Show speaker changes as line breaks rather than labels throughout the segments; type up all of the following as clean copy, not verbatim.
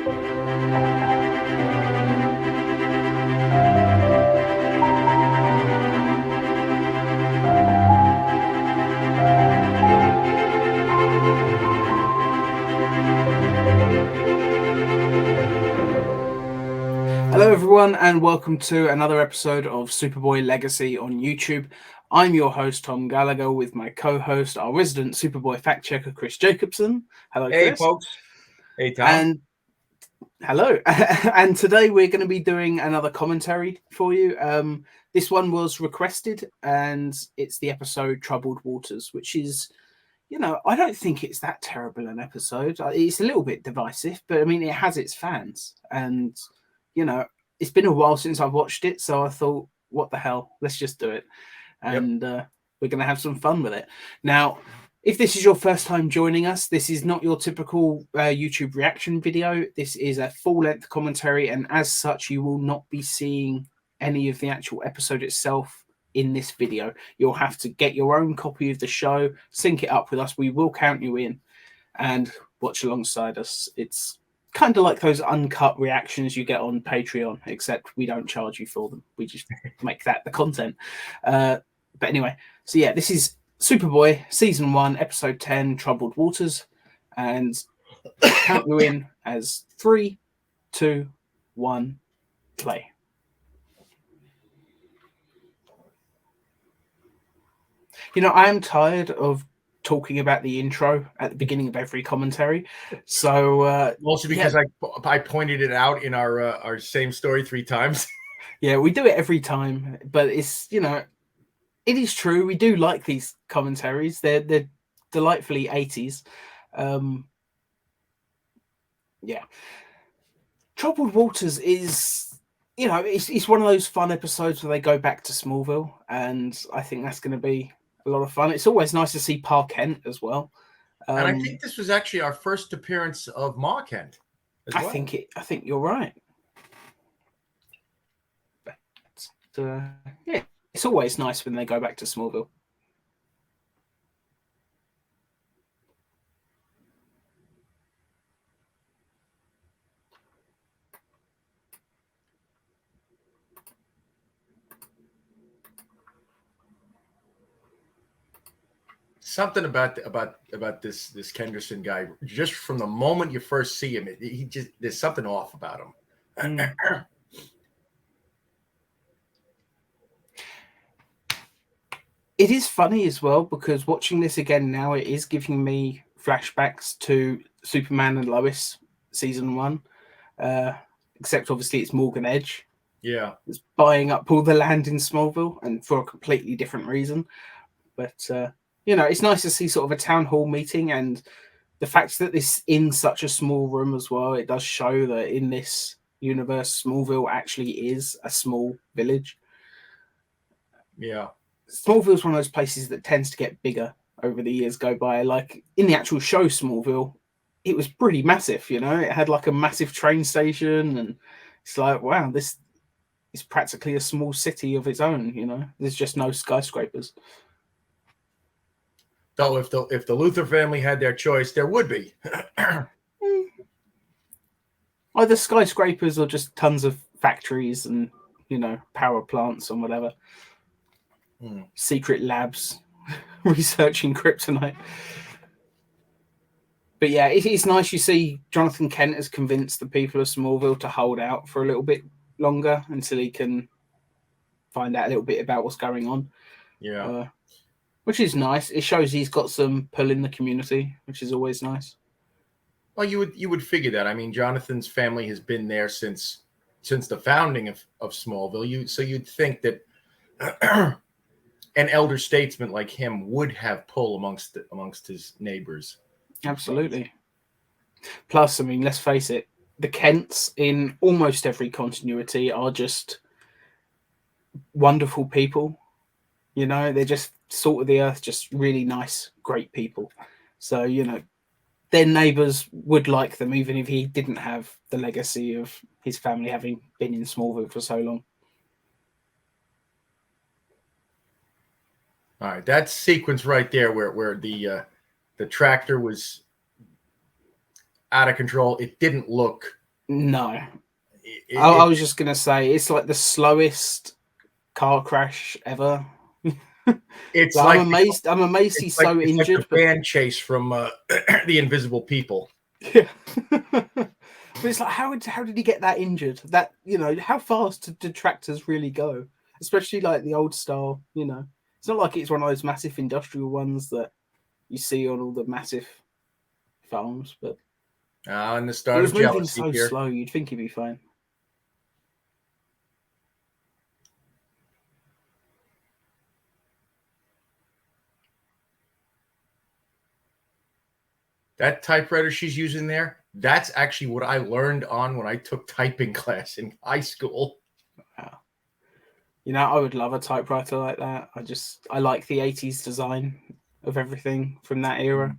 Hello everyone and welcome to another episode of Superboy Legacy on YouTube. I'm your host Tom Gallagher with my co-host, our resident Superboy fact checker Chris Jacobsen. Hello
Hey
Chris.
folks. Hey Tom.
And hello. And today we're going to be doing another commentary for you. This one was requested and it's the episode Troubled Waters, which is, I don't think it's that terrible an episode. It's a little bit divisive, but I mean it has its fans and it's been a while since I've watched it, so I thought, what the hell? Let's just do it. And we're going to have some fun with it. Now, if this is your first time joining us, this is not your typical YouTube reaction video. This is a full-length commentary, and as such, you will not be seeing any of the actual episode itself in this video. You'll have to get your own copy of the show, sync it up with us. We will count you in and watch alongside us. It's kind of like those uncut reactions you get on Patreon, except we don't charge you for them. We just make that the content. But anyway, so yeah, this is Superboy Season 1, Episode 10, Troubled Waters. And count you in as 3, 2, 1, play. I am tired of talking about the intro at the beginning of every commentary, so
mostly because I pointed it out in our same story 3 times.
Yeah, we do it every time, but it's it is true. We do like these commentaries. They're delightfully 80s. Yeah, Troubled Waters is it's one of those fun episodes where they go back to Smallville, and I think that's going to be a lot of fun. It's always nice to see Pa Kent as well.
And I think this was actually our first appearance of Ma Kent as well.
I think you're right. But yeah, it's always nice when they go back to Smallville.
Something about this Kenderson guy, just from the moment you first see him, there's something off about him.
It is funny as well because watching this again now, it is giving me flashbacks to Superman and Lois Season 1, except obviously it's Morgan Edge.
Yeah,
it's buying up all the land in Smallville, and for a completely different reason. But it's nice to see sort of a town hall meeting, and the fact that this in such a small room as well, it does show that in this universe, Smallville actually is a small village.
Yeah.
Smallville is one of those places that tends to get bigger over the years go by. Like in the actual show Smallville, it was pretty massive, it had like a massive train station, and it's like, wow, this is practically a small city of its own, there's just no skyscrapers.
Though if the Luther family had their choice, there would be.
Either skyscrapers or just tons of factories and, power plants and whatever. Secret labs researching kryptonite. But yeah, it's nice you see Jonathan Kent has convinced the people of Smallville to hold out for a little bit longer until he can find out a little bit about what's going on.
Yeah.
Which is nice. It shows he's got some pull in the community, which is always nice.
Well, you would figure that. I mean, Jonathan's family has been there since the founding of Smallville. So you'd think that an elder statesman like him would have pull amongst his neighbors.
Absolutely. Plus, I mean, let's face it, the Kents in almost every continuity are just wonderful people. They're just salt of the earth, just really nice, great people. So, their neighbours would like them, even if he didn't have the legacy of his family having been in Smallville for so long.
All right, that sequence right there where the tractor was out of control. It didn't look
No, I
It,
was just gonna say it's like the slowest car crash ever.
it's
Like, I'm
like
amazed. I'm amazed he's so
it's like the
injured, but
van chase from the Invisible People.
yeah. But it's like how did he get that injured? That how fast do tractors really go? Especially like the old style. It's not like it's one of those massive industrial ones that you see on all the massive farms, but
And the
it
start
was
of
moving
jealousy
so
here.
slow. You'd think he'd be fine.
That typewriter she's using there, that's actually what I learned on when I took typing class in high school.
Wow. I would love a typewriter like that. I like the 80s design of everything from that era.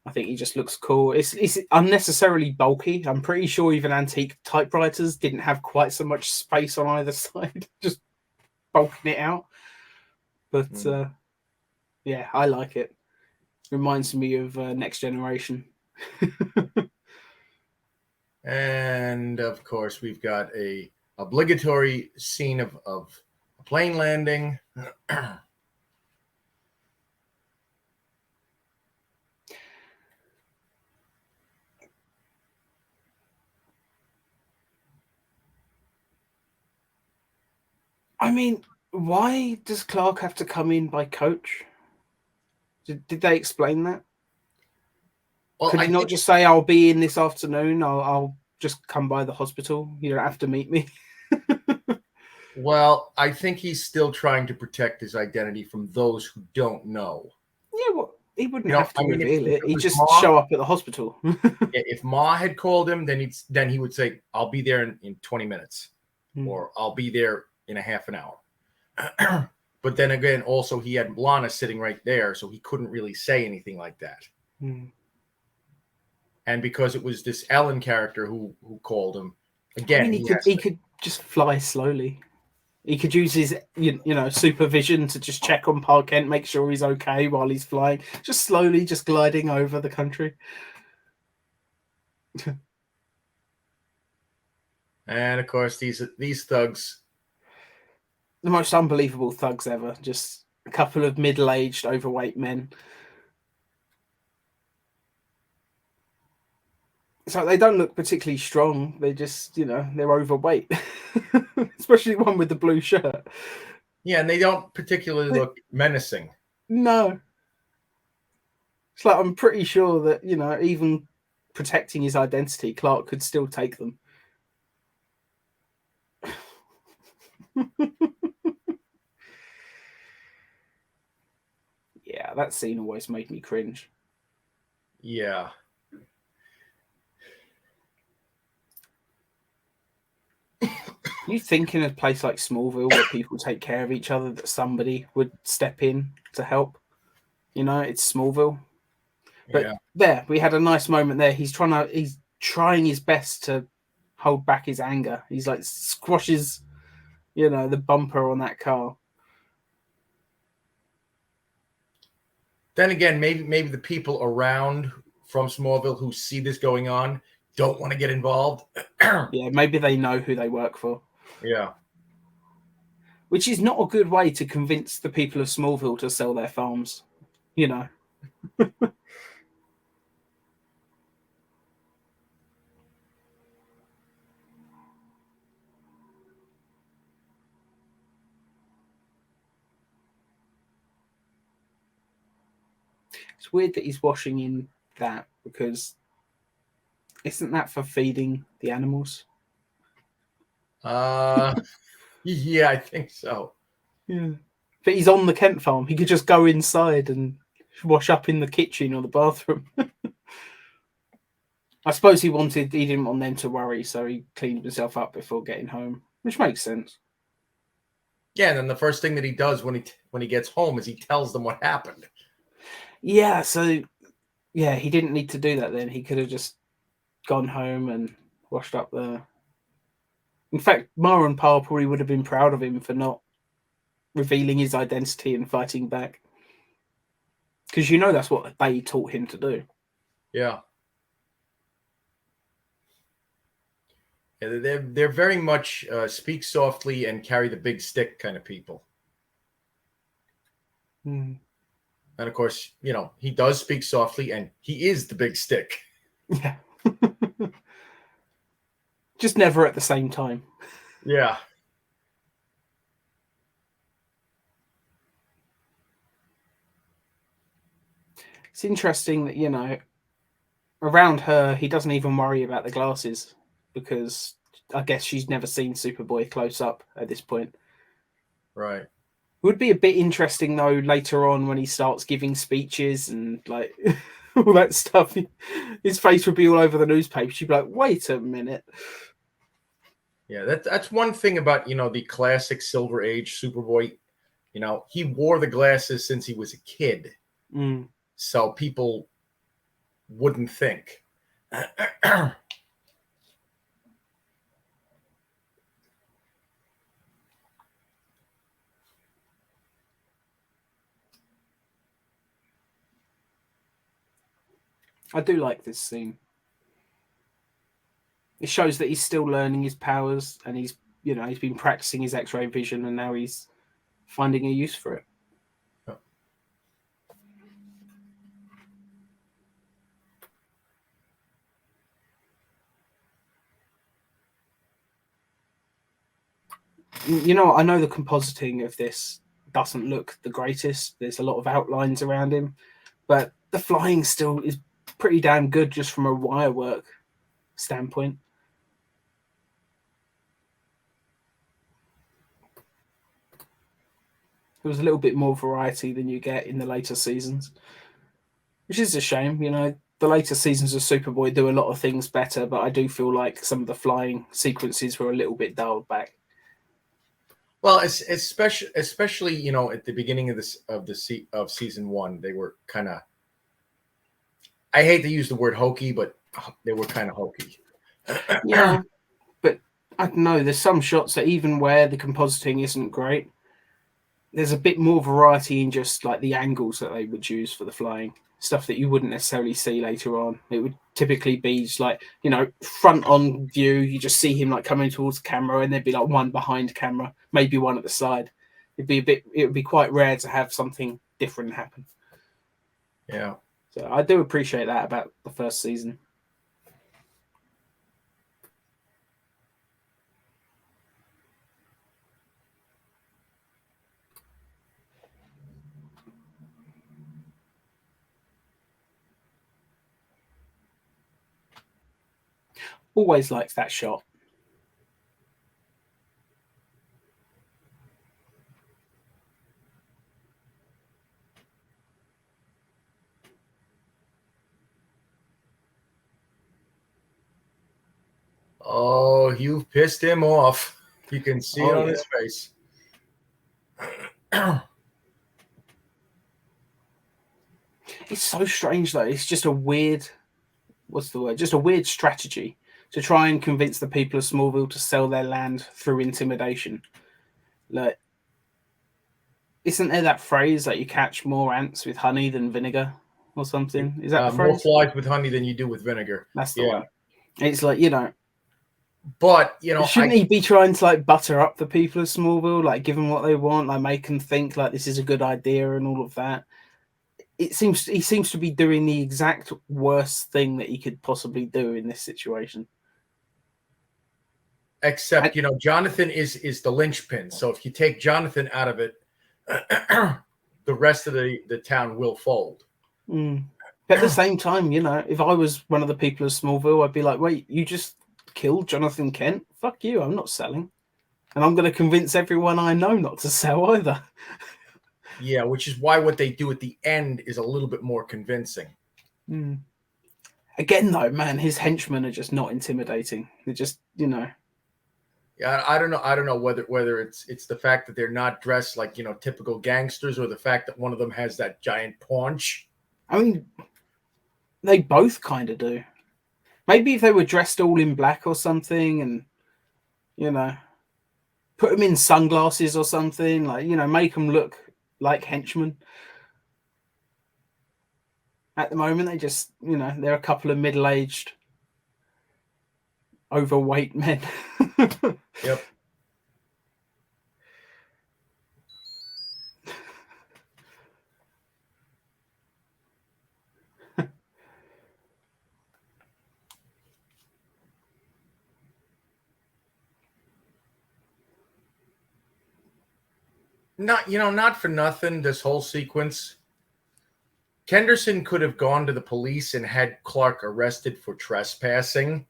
I think he just looks cool. It's unnecessarily bulky. I'm pretty sure even antique typewriters didn't have quite so much space on either side, just bulking it out. But yeah, I like it. Reminds me of Next Generation.
And of course, we've got a obligatory scene of a plane landing.
I mean, why does Clark have to come in by coach? Did they explain that?
Well,
Could
I
he not
think
just say, "I'll be in this afternoon. I'll just come by the hospital. You don't have to meet me."
I think he's still trying to protect his identity from those who don't know.
Yeah, well, he wouldn't have
I
to
mean,
reveal
if
it.
it
He'd
was
just
Ma,
show up at the hospital.
if Ma had called him, then he would say, "I'll be there in 20 minutes,"
Hmm.
or "I'll be there in a half an hour." But then again, also he had Lana sitting right there, so he couldn't really say anything like that.
Hmm.
And because it was this Ellen character who called him,
I
again,
mean, he
he
could
has
he
to.
could just fly slowly. He could use his supervision to just check on Park Kent, make sure he's okay while he's flying, just slowly, just gliding over the country.
And of course, these thugs.
The most unbelievable thugs ever. Just a couple of middle-aged, overweight men. So they don't look particularly strong. They just, they're overweight, especially the one with the blue shirt.
Yeah, and they don't particularly look menacing.
No, it's like I'm pretty sure that even protecting his identity, Clark could still take them. Yeah, that scene always made me cringe.
Yeah.
You think in a place like Smallville where people take care of each other that somebody would step in to help? It's Smallville. But
Yeah.
there, we had a nice moment there. He's trying his best to hold back his anger. He's like squashes, the bumper on that car.
Then again, maybe the people around from Smallville who see this going on don't want to get involved.
Yeah, maybe they know who they work for.
Yeah.
Which is not a good way to convince the people of Smallville to sell their farms. It's weird that he's washing in that because isn't that for feeding the animals?
Yeah, I think so.
Yeah. But he's on the Kent farm. He could just go inside and wash up in the kitchen or the bathroom. I suppose he didn't want them to worry, so he cleaned himself up before getting home, which makes sense.
Yeah, and then the first thing that he does when he gets home is he tells them what happened.
Yeah, so yeah, he didn't need to do that then. He could have just gone home and washed up there. In fact, Ma and Pa probably would have been proud of him for not revealing his identity and fighting back. Because that's what they taught him to do.
Yeah. They're very much speak softly and carry the big stick kind of people.
Mm.
And of course, he does speak softly, and he is the big stick.
Yeah. Just never at the same time.
Yeah.
It's interesting that, around her, he doesn't even worry about the glasses because I guess she's never seen Superboy close up at this point.
Right.
It would be a bit interesting though later on when he starts giving speeches and like all that stuff. His face would be all over the newspaper. She'd be like, "Wait a minute."
Yeah, that's one thing about the classic Silver Age Superboy. He wore the glasses since he was a kid, so people wouldn't think.
I do like this scene. It shows that he's still learning his powers and he's been practicing his X-ray vision and now he's finding a use for it. I know the compositing of this doesn't look the greatest. There's a lot of outlines around him, but the flying still is pretty damn good just from a wire work standpoint. There was a little bit more variety than you get in the later seasons, which is a shame. The later seasons of Superboy do a lot of things better, but I do feel like some of the flying sequences were a little bit dialed back.
Well, especially at the beginning of season 1, they were kind of. I hate to use the word hokey, but they were kind of hokey.
Yeah, but I don't know. There's some shots that even where the compositing isn't great, there's a bit more variety in just like the angles that they would use for the flying stuff that you wouldn't necessarily see later on. It would typically be just like front on view. You just see him like coming towards the camera, and there'd be like one behind camera, maybe one at the side. It would be quite rare to have something different happen.
Yeah.
So I do appreciate that about the first season. Always liked that shot.
Oh, you've pissed him off. You can see it on his face.
It's so strange though. It's just a weird, what's the word? Just a weird strategy to try and convince the people of Smallville to sell their land through intimidation. Like, isn't there that phrase that you catch more ants with honey than vinegar or something? Is that the phrase?
More flies with honey than you do with vinegar.
That's the one. It's like,
but
shouldn't he be trying to like butter up the people of Smallville, like give them what they want, like make them think like this is a good idea and all of that? He seems to be doing the exact worst thing that he could possibly do in this situation.
Except, Jonathan is the linchpin. So if you take Jonathan out of it, the rest of the town will fold.
But at the same time, if I was one of the people of Smallville, I'd be like, wait, you just killed Jonathan Kent? Fuck you, I'm not selling. And I'm going to convince everyone I know not to sell either.
Yeah, which is why what they do at the end is a little bit more convincing.
Again, though, man, his henchmen are just not intimidating. They're just,
Yeah, I don't know whether it's the fact that they're not dressed like typical gangsters, or the fact that one of them has that giant paunch.
I mean, they both kind of do. Maybe if they were dressed all in black or something, and put them in sunglasses or something, like make them look like henchmen. At the moment, they just they're a couple of middle-aged overweight men.
Yep. Not for nothing, this whole sequence. Kenderson could have gone to the police and had Clark arrested for trespassing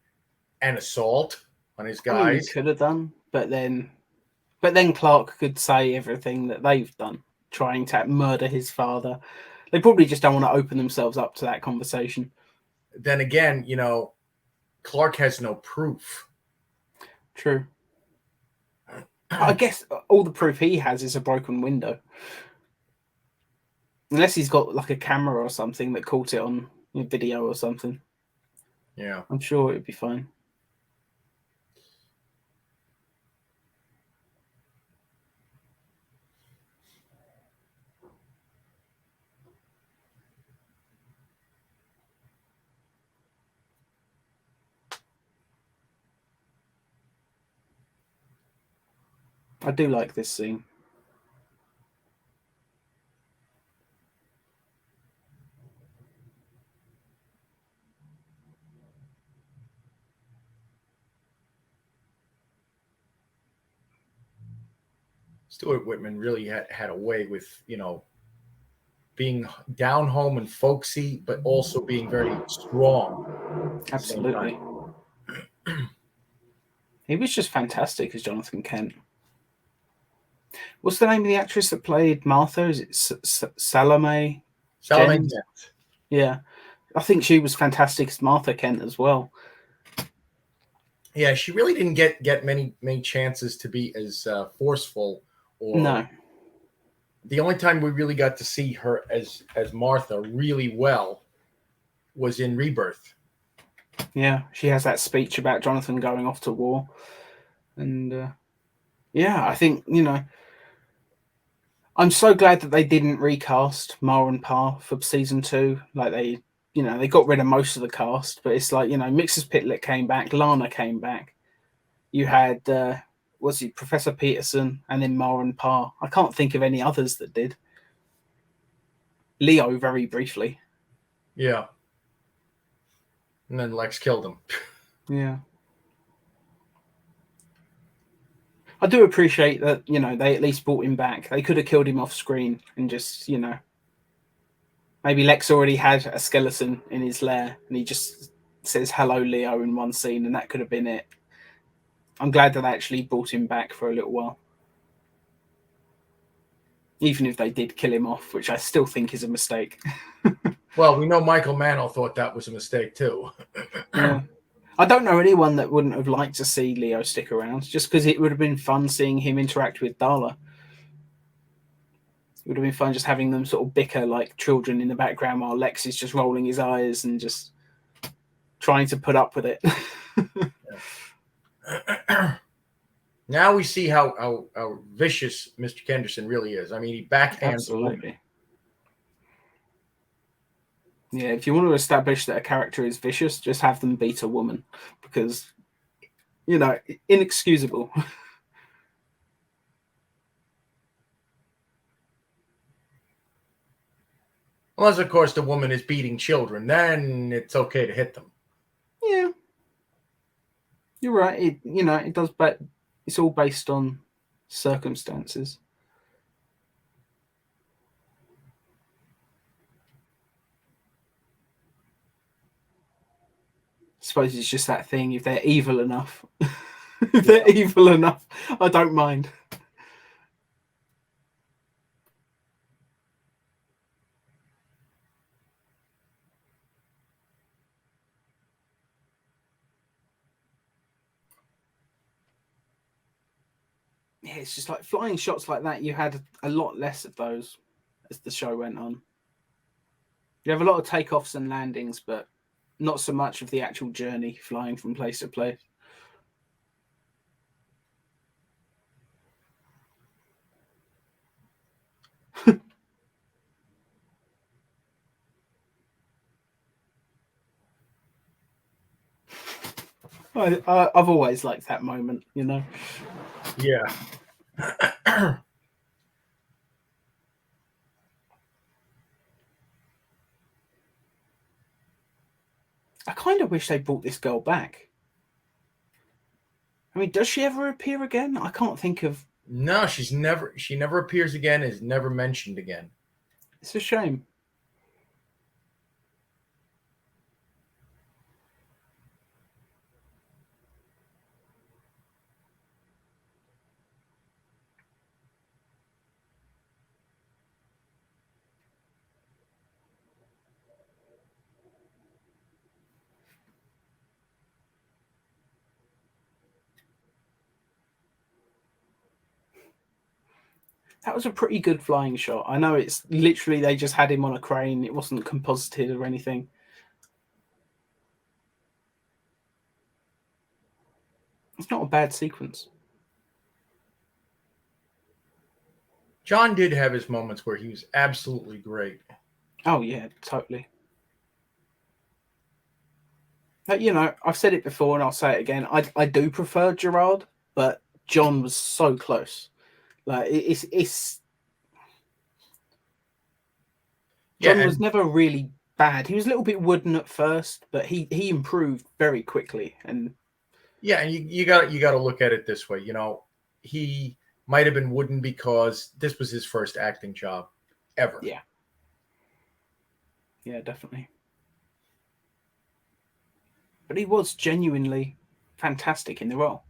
and assault on his guys.
I mean, you could have done, but then Clark could say everything that they've done, trying to murder his father. They probably just don't want to open themselves up to that conversation.
Then again, Clark has no proof.
True. I guess all the proof he has is a broken window. Unless he's got like a camera or something that caught it on video or something.
Yeah.
I'm sure it'd be fine. I do like this scene.
Stuart Whitman really had a way with, being down home and folksy, but also being very strong.
Absolutely. He was just fantastic as Jonathan Kent. What's the name of the actress that played Martha? Is it Salome?
Salome Kent.
Yeah. I think she was fantastic as Martha Kent as well.
Yeah, she really didn't get many chances to be as forceful.
No.
The only time we really got to see her as Martha really well was in Rebirth.
Yeah, she has that speech about Jonathan going off to war. And I think, I'm so glad that they didn't recast Ma and Pa for season 2. Like they got rid of most of the cast, but it's like, Mixes Pitlet came back, Lana came back. You had Professor Peterson, and then Ma and Pa. I can't think of any others that did. Leo very briefly.
Yeah. And then Lex killed him.
Yeah. I do appreciate that, they at least brought him back. They could have killed him off screen and just, maybe Lex already had a skeleton in his lair and he just says hello Leo in one scene and that could have been it. I'm glad that they actually brought him back for a little while. Even if they did kill him off, which I still think is a mistake.
Well, we know Michael Mann thought that was a mistake too.
Yeah. I don't know anyone that wouldn't have liked to see Leo stick around, just because it would have been fun seeing him interact with Darla. It would have been fun just having them sort of bicker like children in the background while Lex is just rolling his eyes and just trying to put up with it.
Now we see how vicious Mr. Kenderson really is. I mean, he backhands.
Absolutely. Yeah, if you want to establish that a character is vicious, just have them beat a woman because, inexcusable.
Unless, of course, the woman is beating children, then it's okay to hit them.
Yeah, you're right. It does, but it's all based on circumstances. I suppose it's just that thing. If they're evil enough, I don't mind. Yeah, it's just like flying shots like that. You had a lot less of those as the show went on. You have a lot of takeoffs and landings, but not so much of the actual journey flying from place to place. I've always liked that moment, you know.
Yeah.
I kind of wish they brought this girl back. I mean, does she ever appear again? I can't think of.
No, she never appears again, is never mentioned again.
It's a shame. That was a pretty good flying shot. I know it's literally they just had him on a crane. It wasn't composited or anything. It's not a bad sequence.
John did have his moments where he was absolutely great.
Oh yeah, totally. But, you know, I've said it before and I'll say it again. I do prefer Gerard, but John was so close. Like it's John was never really bad. He was a little bit wooden at first, but he improved very quickly. And
yeah, and you got to look at it this way. You know, he might have been wooden because this was his first acting job ever.
Yeah. Yeah, definitely. But he was genuinely fantastic in the role.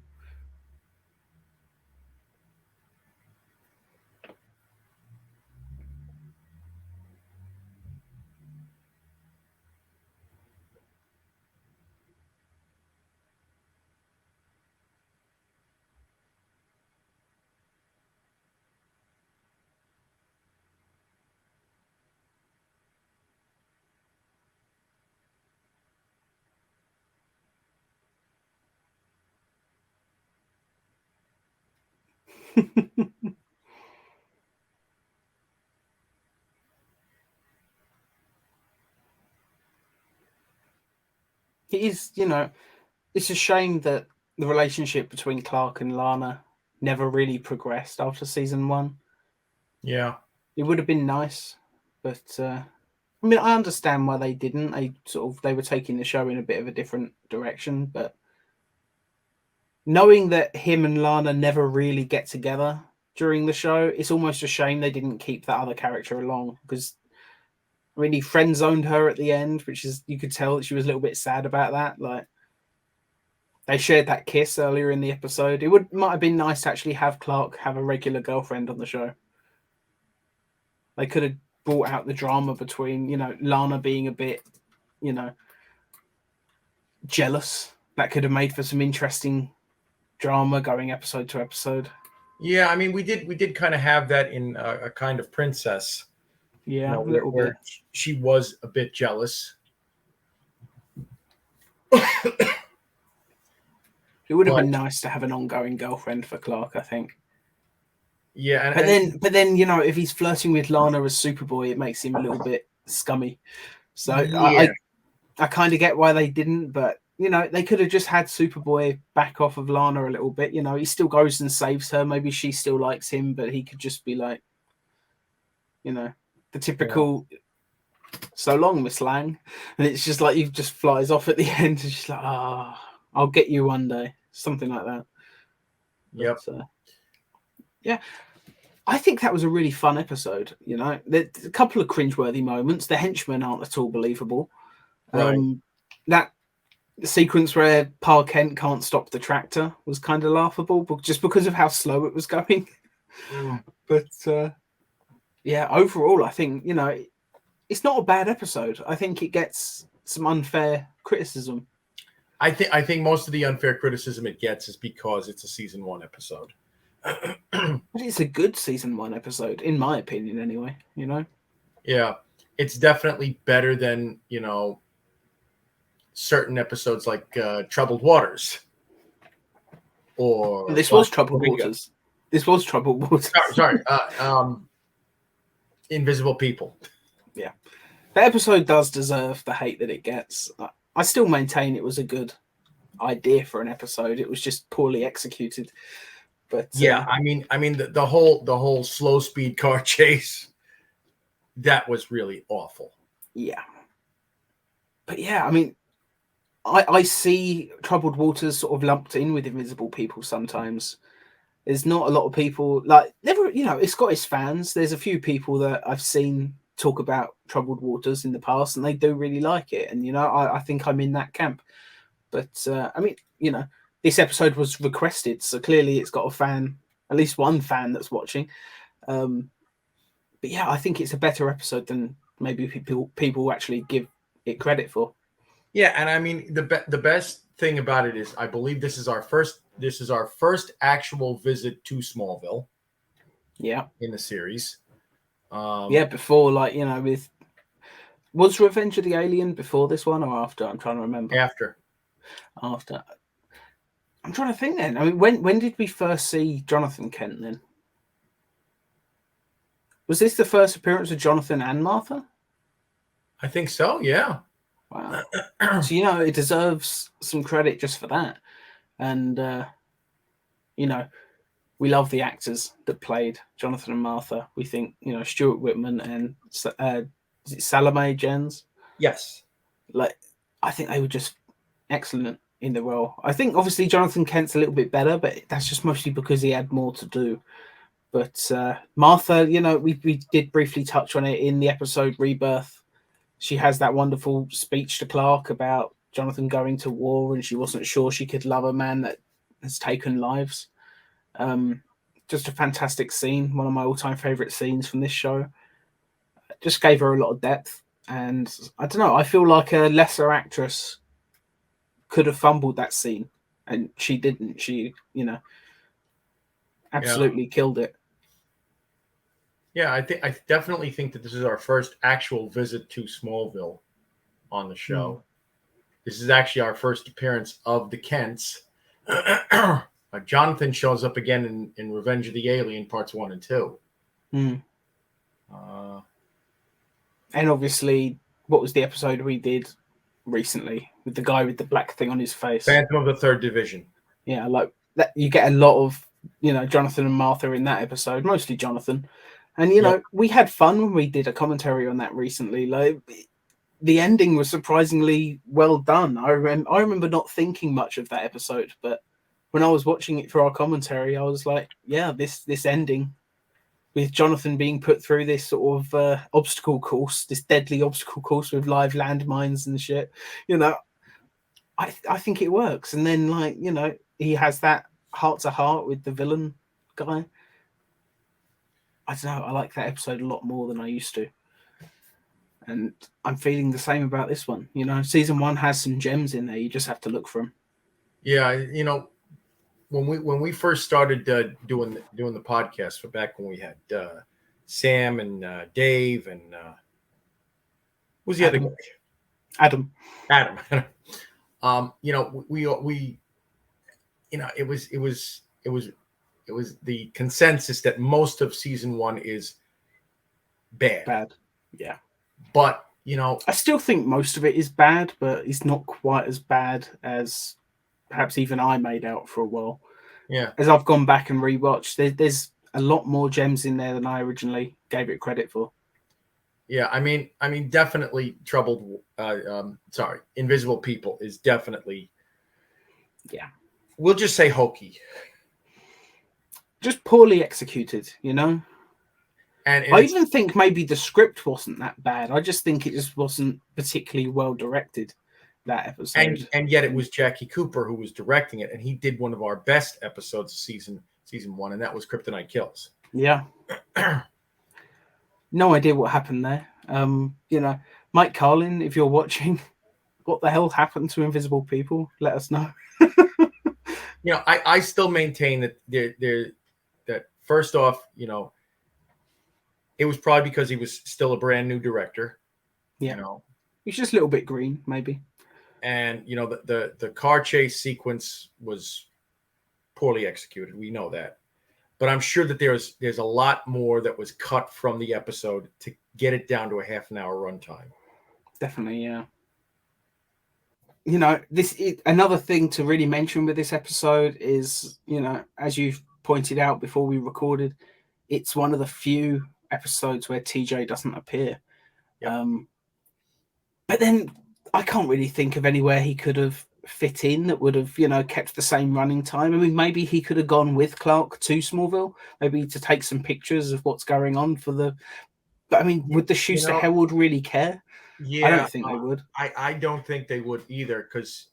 It is, you know, it's a shame that the relationship between Clark and Lana never really progressed after season 1.
Yeah.
It would have been nice, but I mean, I understand why they didn't. They were taking the show in a bit of a different direction, but knowing that him and Lana never really get together during the show, it's almost a shame they didn't keep that other character along, because I mean, he friend zoned her at the end, which is, you could tell that she was a little bit sad about that. Like, they shared that kiss earlier in the episode. Might have been nice to actually have Clark have a regular girlfriend on the show. They could have brought out the drama between, you know, Lana being a bit, you know, jealous. That could have made for some interesting drama going episode to episode.
Yeah, I mean, we did kind of have that in a Kind of Princess.
Yeah,
you know,
a little bit.
She was a bit jealous.
It would have been nice to have an ongoing girlfriend for Clark, I think.
Yeah,
but then, you know, if he's flirting with Lana as Superboy, it makes him a little bit scummy. So yeah. I kind of get why they didn't, but you know, they could have just had Superboy back off of Lana a little bit. You know, he still goes and saves her. Maybe she still likes him, but he could just be like, you know, the typical "so long, Miss Lang," and it's just like he just flies off at the end. And she's like, I'll get you one day," something like that.
Yep.
But, yeah. I think that was a really fun episode. You know, there's a couple of cringeworthy moments. The henchmen aren't at all believable.
Right.
That sequence where Pa Kent can't stop the tractor was kind of laughable, but just because of how slow it was going. But yeah, overall, I think, you know, it's not a bad episode. I think it gets some unfair criticism.
I think most of the unfair criticism it gets is because it's a season 1 episode.
But it's a good season 1 episode, in my opinion, anyway. You know.
Yeah, it's definitely better than, you know, certain episodes like Troubled Waters. Or
this was Troubled Waters. This was Troubled Waters.
Sorry. Invisible People.
Yeah, the episode does deserve the hate that it gets. I still maintain it was a good idea for an episode. It was just poorly executed. But
yeah, I mean the whole slow speed car chase, that was really awful.
Yeah. But yeah, I mean, I see Troubled Waters sort of lumped in with Invisible People sometimes. There's not a lot of people like never, it's got its fans. There's a few people that I've seen talk about Troubled Waters in the past, and they do really like it. And I think I'm in that camp. But I mean, this episode was requested, so clearly it's got a fan, at least one fan that's watching. But yeah, I think it's a better episode than maybe people actually give it credit for.
Yeah, and I mean the best thing about it is I believe this is our first actual visit to Smallville.
Yeah,
in the series.
Yeah, before was Revenge of the Alien before this one or after? I'm trying to remember.
After.
I'm trying to think then. I mean, when did we first see Jonathan Kent then? Was this the first appearance of Jonathan and Martha?
I think so, yeah.
Wow. So, it deserves some credit just for that. And, we love the actors that played Jonathan and Martha. We think, Stuart Whitman and is it Salome Jens?
Yes.
I think they were just excellent in the role. I think obviously Jonathan Kent's a little bit better, but that's just mostly because he had more to do. But Martha, we did briefly touch on it in the episode Rebirth. She has that wonderful speech to Clark about Jonathan going to war, and she wasn't sure she could love a man that has taken lives. Just a fantastic scene, one of my all-time favorite scenes from this show. Just gave her a lot of depth, and I don't know, I feel like a lesser actress could have fumbled that scene, and she didn't. She, absolutely killed it.
Yeah, I definitely think that this is our first actual visit to Smallville on the show. This is actually our first appearance of the Kents. Jonathan shows up again in Revenge of the Alien parts 1 and 2.
And obviously, what was the episode we did recently with the guy with the black thing on his face?
Phantom of the Third Division.
Yeah, like that. You get a lot of Jonathan and Martha in that episode, mostly Jonathan. And we had fun when we did a commentary on that recently. Like the ending was surprisingly well done. I remember not thinking much of that episode, but when I was watching it for our commentary, I was like, yeah, this ending with Jonathan being put through this sort of obstacle course, this deadly obstacle course with live landmines and shit. I think it works. And then he has that heart to heart with the villain guy. I don't know. I like that episode a lot more than I used to. And I'm feeling the same about this one. Season 1 has some gems in there. You just have to look for them.
Yeah, when we first started doing the podcast, back when we had Sam and Dave and who's the other guy?
Adam.
It was the consensus that most of season 1 is bad.
Yeah.
But
I still think most of it is bad, but it's not quite as bad as perhaps even I made out for a while.
Yeah.
As I've gone back and rewatched, there's a lot more gems in there than I originally gave it credit for.
Yeah, I mean, definitely Invisible People is definitely, we'll just say hokey.
Just poorly executed, And I even think maybe the script wasn't that bad. I just think it just wasn't particularly well directed, that episode.
And yet it was Jackie Cooper who was directing it, and he did one of our best episodes of season 1, and that was Kryptonite Kills.
Yeah. No idea what happened there. Mike Carlin, if you're watching, what the hell happened to Invisible People? Let us know.
I still maintain that that first off, it was probably because he was still a brand new director.
Yeah. He's just a little bit green, maybe.
And the car chase sequence was poorly executed. We know that. But I'm sure that there's a lot more that was cut from the episode to get it down to a half an hour runtime.
Definitely, yeah. Another thing to really mention with this episode is, as you've pointed out before we recorded, it's one of the few episodes where TJ doesn't appear.
Yep.
But then I can't really think of anywhere he could have fit in that would have, kept the same running time. I mean, maybe he could have gone with Clark to Smallville, maybe to take some pictures of what's going on but I mean, would the Schuster Herald really care?
Yeah,
I don't think they would.
I don't think they would either, because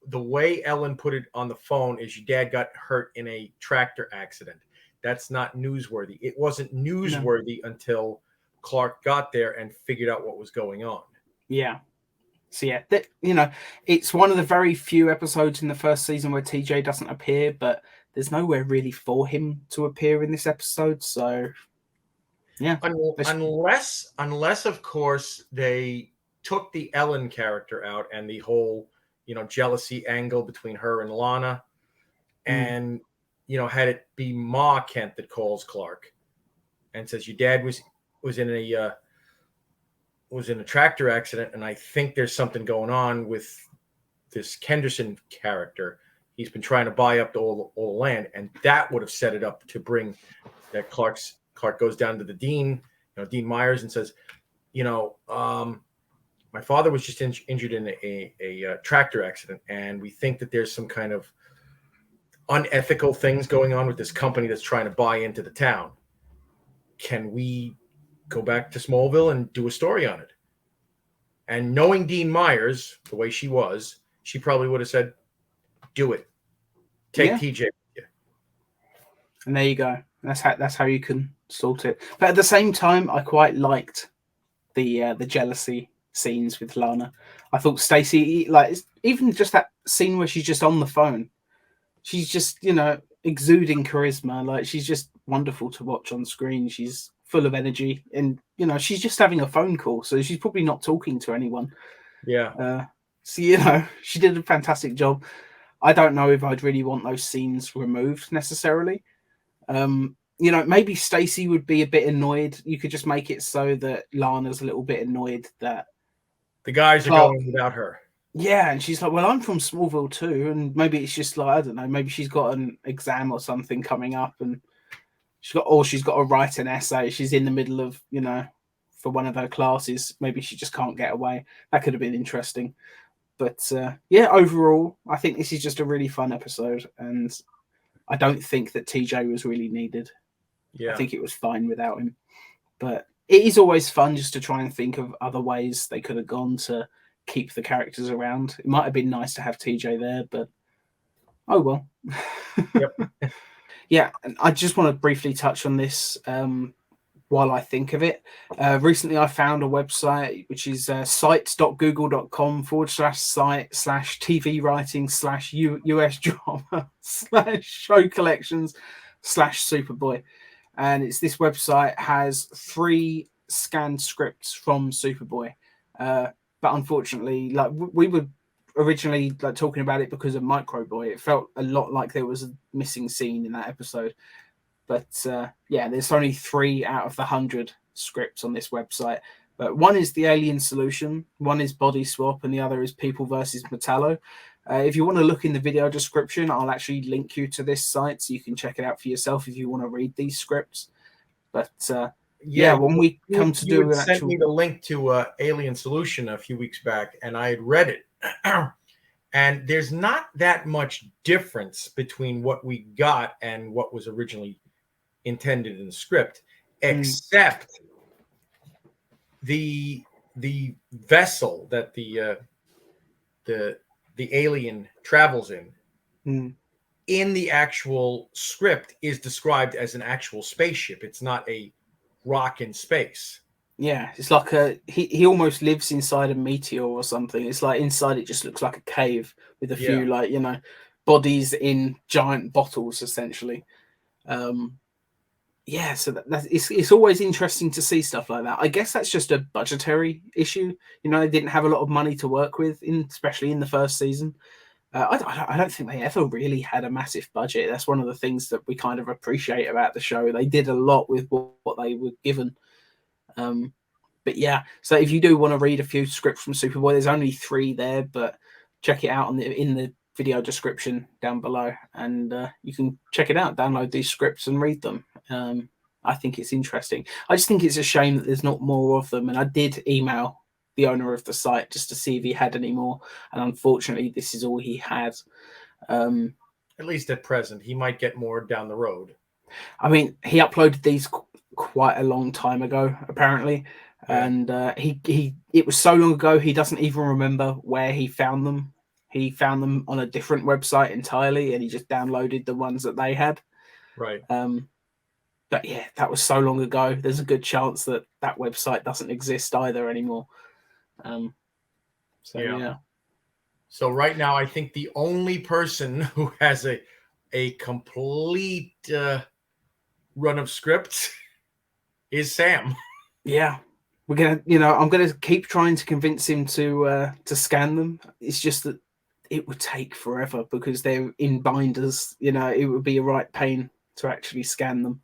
the way Ellen put it on the phone is your dad got hurt in a tractor accident. That's not newsworthy. It wasn't newsworthy until Clark got there and figured out what was going on.
Yeah. So yeah, it's one of the very few episodes in the first season where TJ doesn't appear, but there's nowhere really for him to appear in this episode. So yeah,
unless of course they took the Ellen character out and the whole jealousy angle between her and Lana, and had it be Ma Kent that calls Clark and says your dad was in a tractor accident, and I think there's something going on with this Kenderson character. He's been trying to buy up all the land, and that would have set it up to bring that Clark goes down to the Dean, Dean Myers, and says, my father was just injured in a tractor accident, and we think that there's some kind of unethical things going on with this company that's trying to buy into the town. Can we go back to Smallville and do a story on it? And knowing Dean Myers the way she was, she probably would have said, do it. Take TJ with you.
And there you go. That's how you can sort it. But at the same time, I quite liked the jealousy scenes with Lana. I thought Stacey, like, even just that scene where she's just on the phone, she's just, exuding charisma. Like, she's just wonderful to watch on screen. She's full of energy, and she's just having a phone call, so she's probably not talking to anyone.
Yeah.
So she did a fantastic job. I don't know if I'd really want those scenes removed necessarily. Maybe Stacey would be a bit annoyed. You could just make it so that Lana's a little bit annoyed that
the guys are going without her.
Yeah, and she's like, well, I'm from Smallville too, and maybe it's just like, I don't know, maybe she's got an exam or something coming up, and she's got to write an essay. She's in the middle of, for one of her classes. Maybe she just can't get away. That could have been interesting. But overall, I think this is just a really fun episode, and I don't think that TJ was really needed.
Yeah.
I think it was fine without him. But it is always fun just to try and think of other ways they could have gone to keep the characters around. It might have been nice to have TJ there, but oh well.
Yep.
Yeah, and I just want to briefly touch on this while I think of it. Recently, I found a website which is sites.google.com/site/TV writing/US drama/show collections/Superboy. And this website has 3 scanned scripts from Superboy. But unfortunately, like we were originally talking about it because of Microboy. It felt a lot like there was a missing scene in that episode. But there's only 3 out of the 100 scripts on this website. But one is the Alien Solution, one is Body Swap, and the other is People versus Metallo. If you want to look in the video description, I'll actually link you to this site so you can check it out for yourself if you want to read these scripts. But when we come to do an actual...
sent me the link to Alien Solution a few weeks back, and I had read it. And there's not that much difference between what we got and what was originally intended in the script, except the vessel that the alien travels in the actual script is described as an actual spaceship. It's not a rock in space.
Yeah, it's like he almost lives inside a meteor or something. It's like inside it just looks like a cave with a few bodies in giant bottles essentially. So it's always interesting to see stuff like that. I guess that's just a budgetary issue. They didn't have a lot of money to work with, especially in the first season. I don't think they ever really had a massive budget. That's one of the things that we kind of appreciate about the show. They did a lot with what they were given. But yeah, so if you do want to read a few scripts from Superboy, there's only 3 there, but check it out in the video description down below, and you can check it out, download these scripts and read them. I think it's interesting. I just think it's a shame that there's not more of them, and I did email the owner of the site just to see if he had any more, and unfortunately this is all he had.
At least at present. He might get more down the road.
I mean, he uploaded these quite a long time ago, apparently. Yeah. And it was so long ago he doesn't even remember where he found them. He found them on a different website entirely, and he just downloaded the ones that they had.
Right.
But yeah, that was so long ago. There's a good chance that website doesn't exist either anymore. Yeah.
So right now, I think the only person who has a complete run of scripts is Sam.
Yeah. We're gonna, I'm gonna keep trying to convince him to scan them. It's just that it would take forever because they're in binders. It would be a right pain to actually scan them.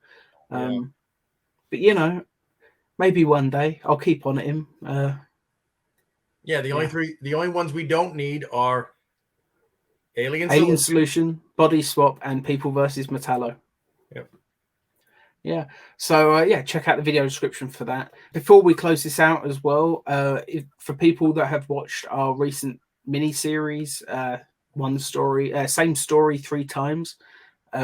But maybe one day I'll keep on at him.
The only ones we don't need are
Alien Solution, Body Swap, and People versus Metallo.
Yep.
Yeah. So check out the video description for that. Before we close this out as well, for people that have watched our recent mini series, Same Story 3 Times,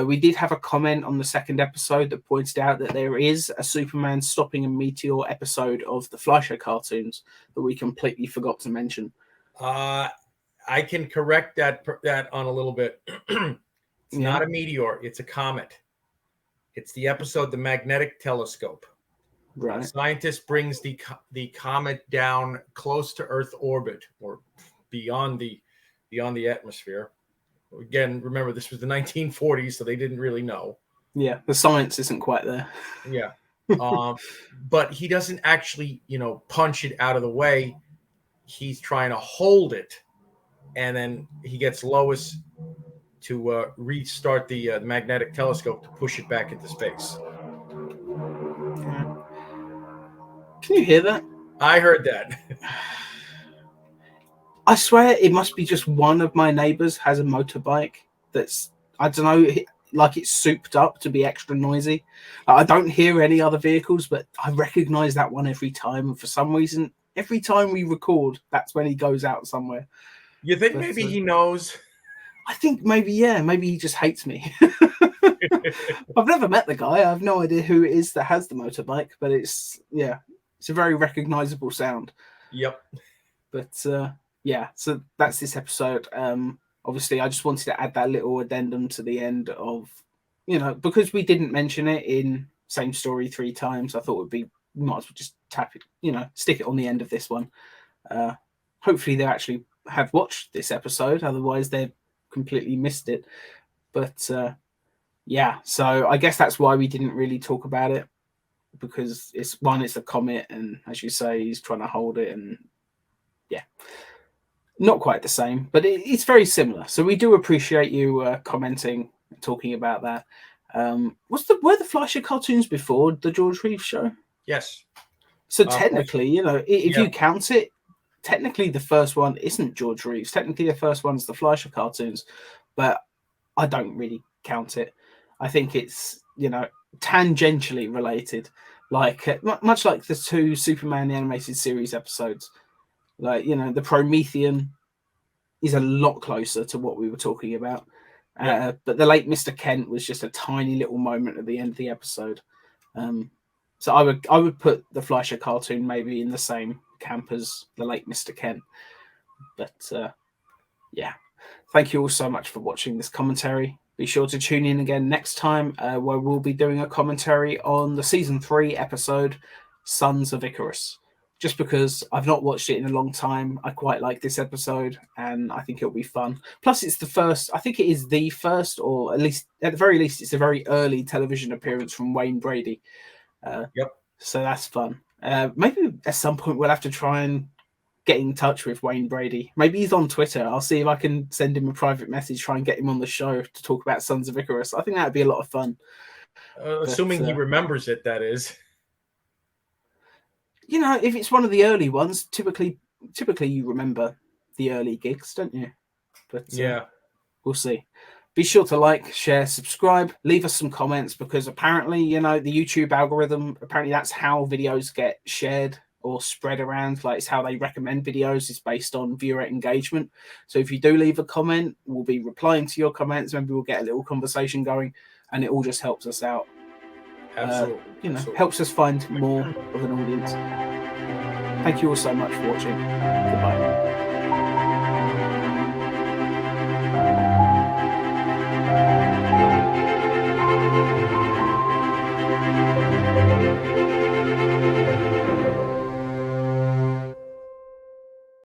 we did have a comment on the second episode that pointed out that there is a Superman stopping a meteor episode of the Fleischer cartoons that we completely forgot to mention.
I can correct that on a little bit. It's not a meteor; it's a comet. It's the episode "The Magnetic Telescope."
Right.
A scientist brings the comet down close to Earth orbit, or beyond the atmosphere. Again, remember this was the 1940s, so they didn't really know.
Yeah, the science isn't quite there.
Yeah, but he doesn't actually, punch it out of the way. He's trying to hold it, and then he gets Lois to restart the magnetic telescope to push it back into space.
Can you hear that?
I heard that.
I swear it must be just one of my neighbors has a motorbike that's, I don't know, like it's souped up to be extra noisy. I don't hear any other vehicles, but I recognize that one every time. For some reason, every time we record, that's when he goes out somewhere.
You think maybe he knows?
I think maybe he just hates me. I've never met the guy. I have no idea who it is that has the motorbike, but it's a very recognizable sound.
Yep.
But so that's this episode. Obviously, I just wanted to add that little addendum to the end of, because we didn't mention it in Same Story 3 Times, I thought we might as well just tap it, stick it on the end of this one. Hopefully they actually have watched this episode, otherwise they've completely missed it. But so I guess that's why we didn't really talk about it, because it's a comet, and as you say, he's trying to hold it, and not quite the same, but it's very similar. So we do appreciate you commenting, talking about that. Were the Fleischer cartoons before the George Reeves show?
Yes.
So technically, if you count it, technically the first one isn't George Reeves. Technically the first one's the Fleischer cartoons, but I don't really count it. I think it's, tangentially related, like much like the 2 Superman the Animated Series episodes. Like, the Promethean is a lot closer to what we were talking about. But the late Mr. Kent was just a tiny little moment at the end of the episode. So I would put the Fleischer cartoon maybe in the same camp as the late Mr. Kent. But thank you all so much for watching this commentary. Be sure to tune in again next time, where we'll be doing a commentary on the season 3 episode, Sons of Icarus. Just because I've not watched it in a long time, I quite like this episode, and I think it'll be fun. Plus, it's the first, I think it is the first, or at the very least, it's a very early television appearance from Wayne Brady.
Yep.
So that's fun. Maybe at some point we'll have to try and get in touch with Wayne Brady. Maybe he's on Twitter. I'll see if I can send him a private message, try and get him on the show to talk about Sons of Icarus. I think that'd be a lot of fun.
Assuming he remembers it, that is.
If it's one of the early ones, typically you remember the early gigs, don't you? But
Yeah.
We'll see. Be sure to like, share, subscribe, leave us some comments, because apparently, you know, the YouTube algorithm, apparently that's how videos get shared or spread around. Like, it's how they recommend videos, is based on viewer engagement. So if you do leave a comment, we'll be replying to your comments. Maybe we'll get a little conversation going, and it all just helps us out.
Absolutely.
You know,
Absolutely.
helps us find more of an audience. Thank you all so much for watching. Goodbye.